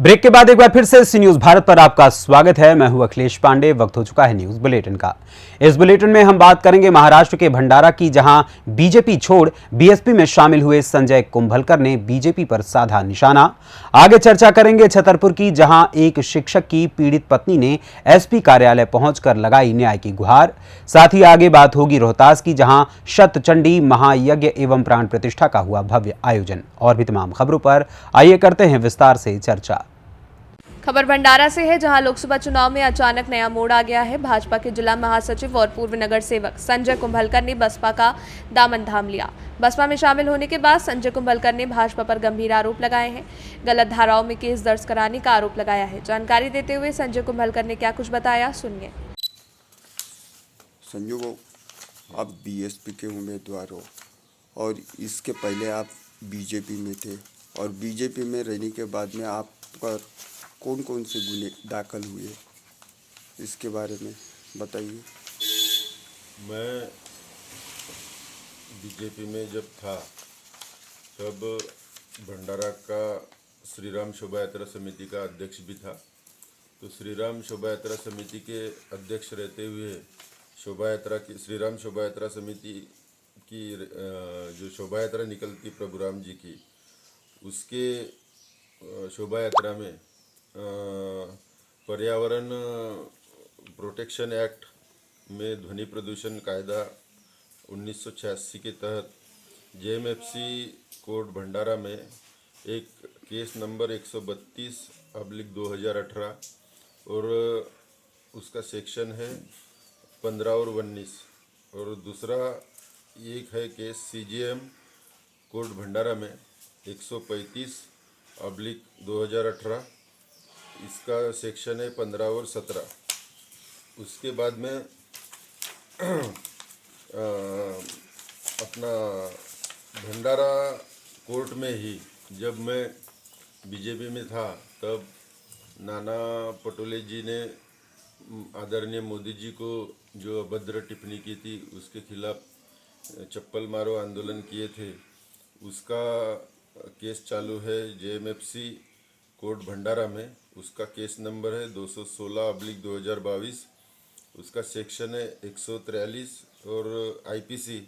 Break के बाद एक बार फिर से सी न्यूज भारत पर आपका स्वागत है। मैं हूं अखिलेश पांडे। वक्त हो चुका है न्यूज बुलेटिन का। इस बुलेटिन में हम बात करेंगे महाराष्ट्र के भंडारा की, जहां बीजेपी छोड़ बीएसपी में शामिल हुए संजय कुंभलकर ने बीजेपी पर साधा निशाना। आगे चर्चा करेंगे छतरपुर की, जहां एक शिक्षक की पीड़ित पत्नी ने एसपी कार्यालय पहुंचकर लगाई न्याय की गुहार। साथ ही आगे बात होगी रोहतास की, जहां शतचंडी महायज्ञ एवं प्राण प्रतिष्ठा का हुआ भव्य आयोजन। और भी तमाम खबरों पर आइए करते हैं विस्तार से चर्चा। खबर भंडारा से है, जहां लोकसभा चुनाव में अचानक नया मोड़ आ गया है। भाजपा के जिला महासचिव और पूर्व नगर सेवक संजय कुंभलकर ने बसपा का दामन थाम लिया। बसपा में शामिल होने के बाद संजय कुंभलकर ने भाजपा पर गंभीर आरोप लगाए हैं। गलत धाराओं में केस दर्ज कराने का आरोप लगाया है। जानकारी देते हुए संजय कुंभलकर ने क्या कुछ बताया, सुनिए। संजय को आप बीएसपी के उम्मीदवार हो और इसके पहले आप बीजेपी में थे, और बीजेपी में रहने के बाद में आप पर कौन कौन से गुने दाखिल हुए, इसके बारे में बताइए। मैं बीजेपी में जब था तब भंडारा का श्री राम शोभा यात्रा समिति का अध्यक्ष भी था। तो श्री राम शोभा यात्रा समिति के अध्यक्ष रहते हुए श्री राम शोभा यात्रा समिति की जो शोभा यात्रा निकलती प्रभु राम जी की, उसके शोभा यात्रा में पर्यावरण प्रोटेक्शन एक्ट में ध्वनि प्रदूषण कायदा 1986 के तहत जेएमएफसी कोर्ट भंडारा में एक केस नंबर 132/2018 और उसका सेक्शन है 15 और 19, और दूसरा एक है केस सीजीएम कोर्ट भंडारा में 135/2018, इसका सेक्शन है 15 और 17। उसके बाद में अपना भंडारा कोर्ट में ही जब मैं बीजेपी में था तब नाना पटोले जी ने आदरणीय मोदी जी को जो अभद्र टिप्पणी की थी उसके खिलाफ चप्पल मारो आंदोलन किए थे, उसका केस चालू है जेएमएफसी कोर्ट भंडारा में। उसका केस नंबर है 216/2022, उसका सेक्शन है 143 और आईपीसी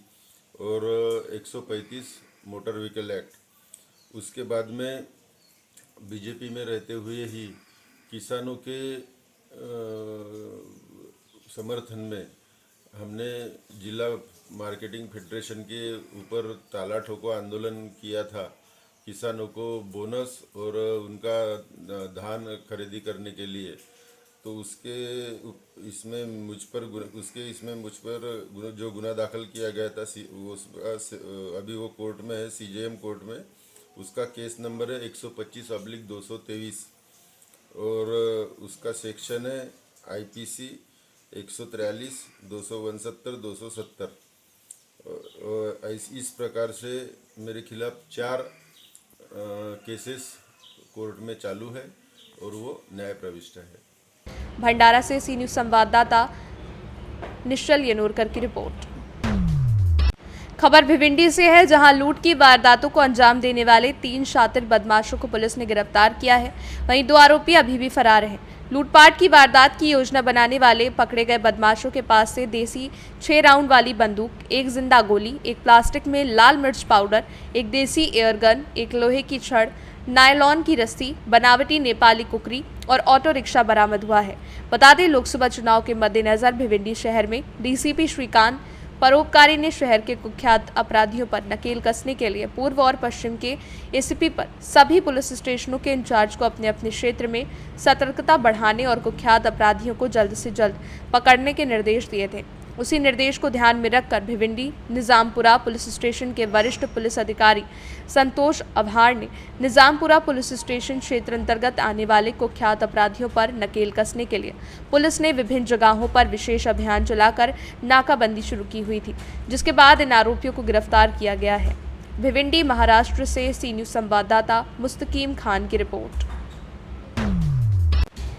और 135 मोटर व्हीकल एक्ट। उसके बाद में बीजेपी में रहते हुए ही किसानों के समर्थन में हमने जिला मार्केटिंग फेडरेशन के ऊपर ताला ठोको आंदोलन किया था, किसानों को बोनस और उनका धान खरीदी करने के लिए। तो इसमें मुझ पर जो गुना दाखिल किया गया था अभी वो कोर्ट में है, सीजेएम कोर्ट में। उसका केस नंबर है 125/223 और उसका सेक्शन है आईपीसी 143, 269, 270। इस प्रकार से मेरे खिलाफ 4 केसेस कोर्ट में चालू है और वो न्याय प्रविष्ट है। भंडारा से सी न्यूज संवाददाता निश्चल यनोरकर की रिपोर्ट। खबर भिवंडी से है, जहां लूट की वारदातों को अंजाम देने वाले 3 शातिर बदमाशों को पुलिस ने गिरफ्तार किया है। वहीं 2 आरोपी अभी भी फरार हैं। लूटपाट की वारदात की योजना बनाने वाले पकड़े गए बदमाशों के पास से देसी 6 राउंड वाली बंदूक, 1 जिंदा गोली, एक प्लास्टिक में लाल मिर्च पाउडर, एक देसी एयरगन, एक लोहे की छड़, नायलॉन की रस्सी, बनावटी नेपाली कुकरी और ऑटो रिक्शा बरामद हुआ है। बता दें, लोकसभा चुनाव के मद्देनजर भिवंडी शहर में डीसीपी श्रीकांत परोपकारी ने शहर के कुख्यात अपराधियों पर नकेल कसने के लिए पूर्व और पश्चिम के एसीपी पर सभी पुलिस स्टेशनों के इंचार्ज को अपने अपने क्षेत्र में सतर्कता बढ़ाने और कुख्यात अपराधियों को जल्द से जल्द पकड़ने के निर्देश दिए थे। उसी निर्देश को ध्यान में रखकर भिवंडी निजामपुरा पुलिस स्टेशन के वरिष्ठ पुलिस अधिकारी संतोष अभार ने निजामपुरा पुलिस स्टेशन क्षेत्र अंतर्गत आने वाले कुख्यात अपराधियों पर नकेल कसने के लिए पुलिस ने विभिन्न जगहों पर विशेष अभियान चलाकर नाकाबंदी शुरू की हुई थी, जिसके बाद इन आरोपियों को गिरफ्तार किया गया है। भिवंडी महाराष्ट्र से सी न्यूज संवाददाता मुस्तकीम खान की रिपोर्ट।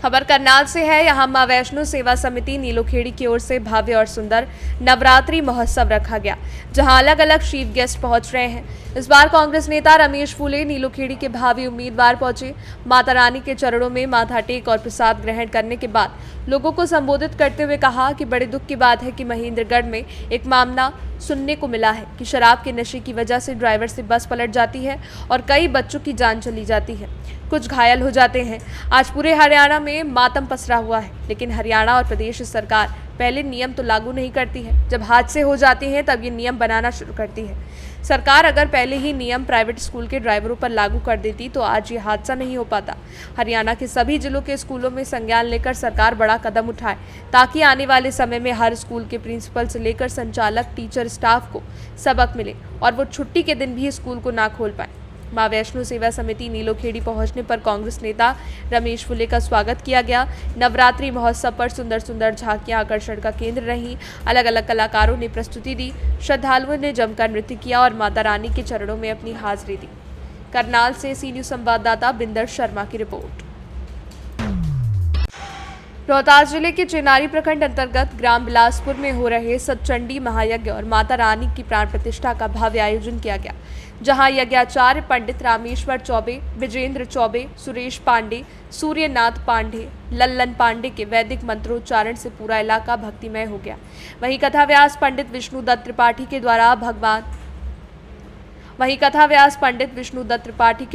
खबर करनाल से है। यहाँ मां वैष्णो सेवा समिति नीलोखेड़ी की ओर से भव्य और सुंदर नवरात्रि महोत्सव रखा गया, जहां अलग अलग चीफ गेस्ट पहुंच रहे हैं। इस बार कांग्रेस नेता रमेश फूले नीलोखेड़ी के भावी उम्मीदवार पहुंचे। माता रानी के चरणों में माथा टेक और प्रसाद ग्रहण करने के बाद लोगों को संबोधित करते हुए कहा कि बड़े दुख की बात है कि महेंद्रगढ़ में एक मामला सुनने को मिला है कि शराब के नशे की वजह से ड्राइवर से बस पलट जाती है और कई बच्चों की जान चली जाती है, कुछ घायल हो जाते हैं। आज पूरे हरियाणा में मातम पसरा हुआ है, लेकिन हरियाणा और प्रदेश सरकार पहले नियम तो लागू नहीं करती है, जब हादसे हो जाते हैं तब ये नियम बनाना शुरू करती है। सरकार अगर पहले ही नियम प्राइवेट स्कूल के ड्राइवरों पर लागू कर देती तो आज ये हादसा नहीं हो पाता। हरियाणा के सभी जिलों के स्कूलों में संज्ञान लेकर सरकार बड़ा कदम उठाए, ताकि आने वाले समय में हर स्कूल के प्रिंसिपल से लेकर संचालक, टीचर, स्टाफ को सबक मिले और वो छुट्टी के दिन भी स्कूल को ना खोल पाए। मां वैष्णो सेवा समिति नीलोखेड़ी पहुंचने पर कांग्रेस नेता रमेश फूले का स्वागत किया गया। नवरात्रि महोत्सव पर सुंदर सुंदर झांकियां आकर्षण का केंद्र रहीं। अलग अलग कलाकारों ने प्रस्तुति दी, श्रद्धालुओं ने जमकर नृत्य किया और माता रानी के चरणों में अपनी हाजिरी दी। करनाल से सी न्यूज़ संवाददाता बिंदर शर्मा की रिपोर्ट। रोहतास जिले के चेनारी प्रखंड अंतर्गत ग्राम बिलासपुर में हो रहे सतचंडी महायज्ञ और माता रानी की प्राण प्रतिष्ठा का भव्य आयोजन किया गया, जहां यज्ञाचार्य पंडित रामेश्वर चौबे, विजेंद्र चौबे, सुरेश पांडे, सूर्यनाथ पांडे, लल्लन पांडे के वैदिक मंत्रोच्चारण से पूरा इलाका भक्तिमय हो गया। वहीं कथाव्यास पंडित विष्णुदत्त त्रिपाठी के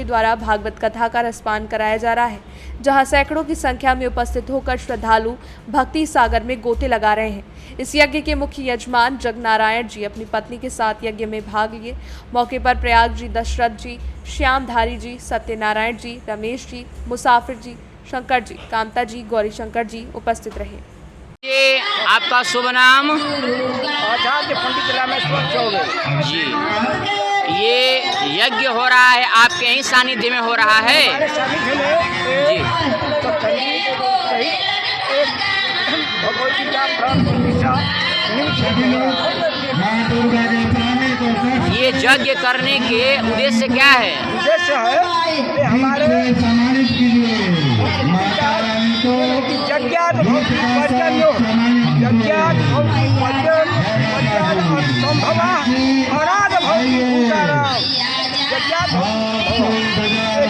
द्वारा भागवत कथा का रसपान कराया जा रहा है, जहां सैकड़ों की संख्या में उपस्थित होकर श्रद्धालु भक्ति सागर में गोते लगा रहे हैं। इस यज्ञ के मुख्य यजमान जगनारायण जी अपनी पत्नी के साथ यज्ञ में भाग लिए। मौके पर प्रयाग जी, दशरथ जी, श्यामधारी जी, सत्यनारायण जी, रमेश जी, मुसाफिर जी, शंकर जी, कामता जी, गौरी शंकर जी उपस्थित रहे। ये आपका शुभ नाम? आचार्य पंडित रामेश्वर चौबे जी। ये यज्ञ हो रहा है आपके यहीं सानिध्य में हो रहा है? हमारे सानिध्य में जी। तो सहित एक भगवती का प्राण प्रतिष्ठा ये यज्ञ करने के उद्देश्य क्या है? उद्देश्य है कि हमारे यज्ञात भौतिक पर्जन्यो यज्ञात भौतिक पर्जन पर्जन और संभवा अनाद भौतिक भूताराम यज्ञात भौतिक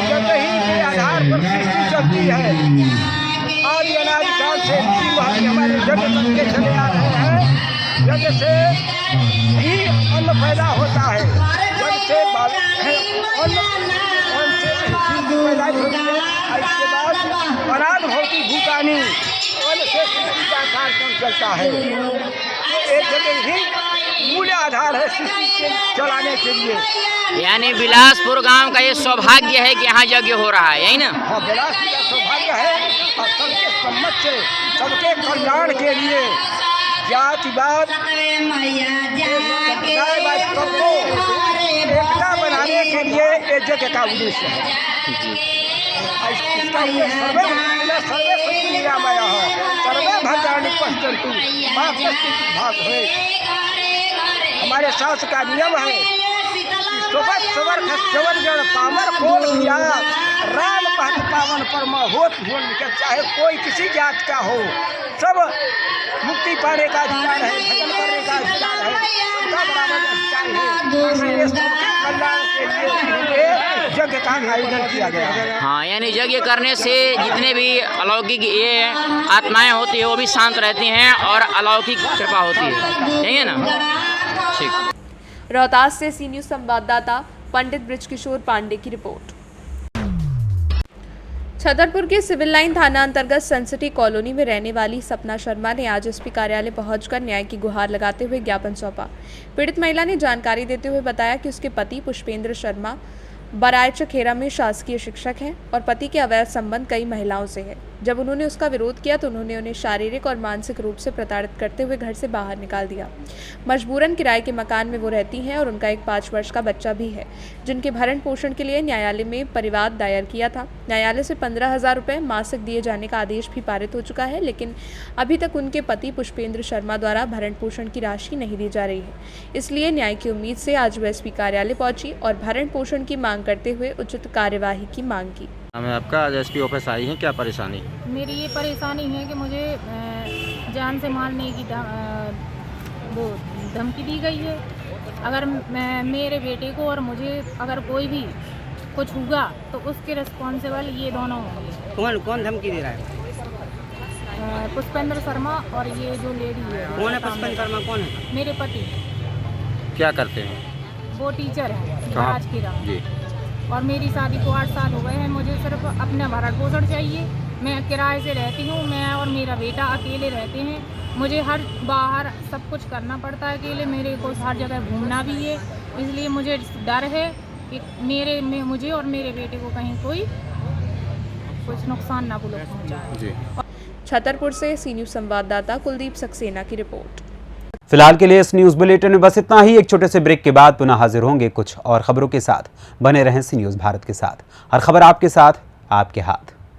जग ही के आधार पर सृष्टि चलती है। आदि अनादिकाल से ऋषि महर्षि हमारे यज्ञ करके चले आ रहे हैं। यज्ञ से ही अन्न पैदा होता है, यज्ञ से पैदाइश होती है। इसके बाद अनाद भौतिक भूतानी अन्न से सृष्टि का कार्यक्रम चलता है। एक जगह ही मूल आधार है सृष्टि के चलाने के लिए। यानी बिलासपुर गांव का ये सौभाग्य है कि यहाँ यज्ञ हो रहा है, यही ना? हाँ, बिलासपुर का सौभाग्य है और सबके सम्मत से सबके कल्याण के लिए जातिवाद सबको एकता बनाने के लिए एक जगह का उद्देश्य है। इसका सर्वे निरामय सर्वे भद्राणि पश्यन्तु मां कश्चित् भाग है। हमारे शास्त्र का नियम है सवर जड़ पामर खोल किया राम पहन पावन परमा होत भुवन के, चाहे कोई किसी जात का हो, सब मुक्ति पाने का अधिकार है, भजन करने का अधिकार है, सबका बराबर अधिकार है। इसलिए सबके कल्याण के लिए यज्ञ का आयोजन किया गया है। हाँ, यानी यज्ञ करने से जितने भी अलौकिक ये आत्माएं होती है वो भी शांत रहती हैं और अलौकिक कृपा होती है, यही है ना? ठीक। रोहतास से सी न्यूज़ संवाददाता पंडित ब्रिजकिशोर पांडे की रिपोर्ट। छतरपुर के सिविल लाइन थाना अंतर्गत सनसिटी कॉलोनी में रहने वाली सपना शर्मा ने आज एसपी कार्यालय पहुंचकर न्याय की गुहार लगाते हुए ज्ञापन सौंपा। पीड़ित महिला ने जानकारी देते हुए बताया कि उसके पति पुष्पेंद्र शर्मा बरायचखेरा में शासकीय शिक्षक हैं और पति के अवैध संबंध कई महिलाओं से है। जब उन्होंने उसका विरोध किया तो उन्होंने उन्हें शारीरिक और मानसिक रूप से प्रताड़ित करते हुए घर से बाहर निकाल दिया। मजबूरन किराए के मकान में वो रहती हैं और उनका एक 5 वर्ष का बच्चा भी है, जिनके भरण पोषण के लिए न्यायालय में परिवाद दायर किया था। न्यायालय से 15,000 रुपये मासिक दिए जाने का आदेश भी पारित हो चुका है, लेकिन अभी तक उनके पति पुष्पेंद्र शर्मा द्वारा भरण पोषण की राशि नहीं दी जा रही है। इसलिए न्याय की उम्मीद से आज वो एसपी कार्यालय पहुंची और भरण पोषण की मांग करते हुए उचित कार्यवाही की मांग की। हमें आपका आज एसपी ऑफिस आई है, क्या परेशानी? मेरी ये परेशानी है कि मुझे जान से मारने की वो धमकी दी गई है। अगर मेरे बेटे को और मुझे अगर कोई भी कुछ हुआ तो उसके रिस्पॉन्सिबल ये दोनों होंगे। कौन कौन धमकी दे रहा है? पुष्पेंद्र शर्मा और ये जो लेडी है। कौन है पुष्पेंद्र शर्मा? कौन है? मेरे पति। क्या करते हैं? वो टीचर है कहाँ? आज की रात। जी। और मेरी शादी को 8 साल हो गए हैं। मुझे सिर्फ अपना भरण पोषण चाहिए। मैं किराए से रहती हूँ। मैं और मेरा बेटा अकेले रहते हैं। मुझे हर बाहर सब कुछ करना पड़ता है अकेले। मेरे को हर जगह घूमना भी है। इसलिए मुझे डर है कि मुझे और मेरे बेटे को कहीं कोई कुछ नुकसान ना पहुँचाए। जी। छतरपुर से सी न्यूज़ संवाददाता कुलदीप सक्सेना की रिपोर्ट। फिलहाल के लिए इस न्यूज़ बुलेटिन में बस इतना ही। एक छोटे से ब्रेक के बाद पुनः हाजिर होंगे कुछ और खबरों के साथ। बने रहें सी न्यूज़ भारत के साथ। हर खबर आपके साथ, आपके हाथ।